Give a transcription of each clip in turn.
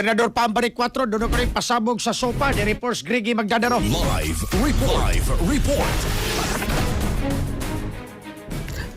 Gobernador Pambari 4, doon ko rin pasabog sa sopa ni Reports Griggy Magdadaro. Live report.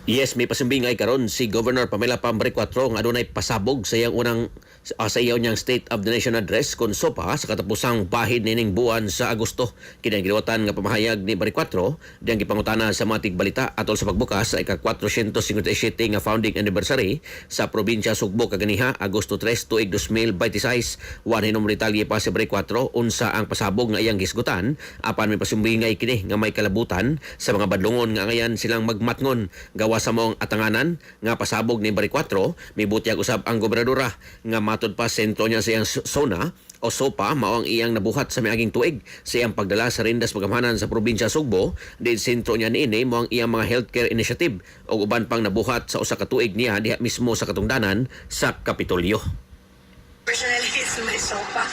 Yes, may pasumbingay karon si Governor Pamela Pambari 4 nga adunay pasabog sa iyang unang sa iyaw niyang State of the Nation address kon sopa sa katapusang bahid nining buwan sa Agosto. Kini ang giluwatan nga pamahayag ni Bari 4 diyang gipangutana sa mga tigbalita atol sa pagbukas sa ika-457 nga founding anniversary sa probinsya Sugbo kaganiha Agosto 3 tuig 2026. Wan hinom detalye pa si Bari 4 unsa ang pasabog nga iyang gisgutan apan may pasumbingay kini nga may kalabutan sa mga badlongon nga ngayon silang magmatngon gawa sa mong atanganan nga pasabog ni Bari 4 mibutyag usab ang gobernadora nga matod pa sentro niya sa iyang zona o SOPA mao ang iyang nabuhat sa miaging tuig sa iyang pagdala sa rindas pagamhanan sa probinsya Sugbo. Din sentro niya niini mao ang iyang mga healthcare initiative o uban pang nabuhat sa usa ka tuig niya diha mismo sa katungdanan sa Kapitolyo. Personally, it's my SOPA.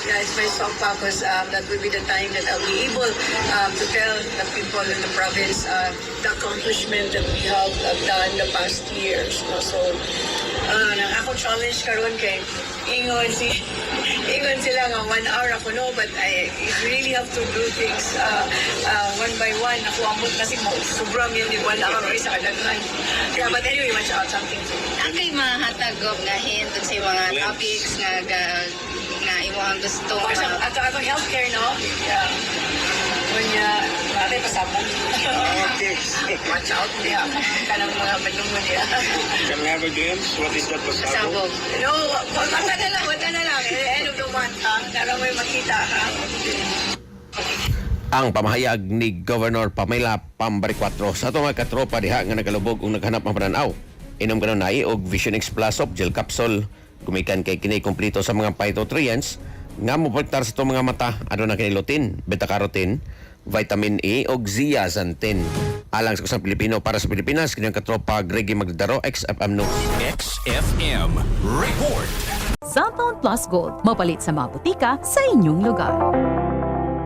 Yeah, it's my SOPA because that will be the time that I'll be able to tell the people in the province the accomplishment that we have done the past years. No? So, ako challenge karon kay ingon sila nga 1 hour ako no, but I really have to do things one by one. Ako amot kasi sobrang yun yung 1 hour sa kadaghan. Yeah, but anyway, watch out something to me. Ang kay mahatagop nga hintod sa mga topics nga iwang gusto. At saka itong healthcare, no? Yeah. Kunya, natin pasabog. Watch out niya. Kanang mga badungon niya. Can we have a games? What is that pasabog? Sabog. No, wag na lang. End of the month, para may makita, ha? Ang pamahayag ni Governor Pamela Pambari 4 sa itong mga katropa diha nga nagalubog ug naghanap ng pananaw. Inom kanunay og Vision X Plus of gel capsule gumikan kay kini kompleto sa mga phytonutrients nga moprotektar sa itong mga mata aduna kini lutein, beta-carotene, vitamin E ug zeaxanthin. Alang sa kusang Pilipino para sa Pilipinas kini ang katropa Gregi Magdadaro, XFM News. XFM report. Cellphone Plus Gold, mapalit sa mga butika sa inyong lugar.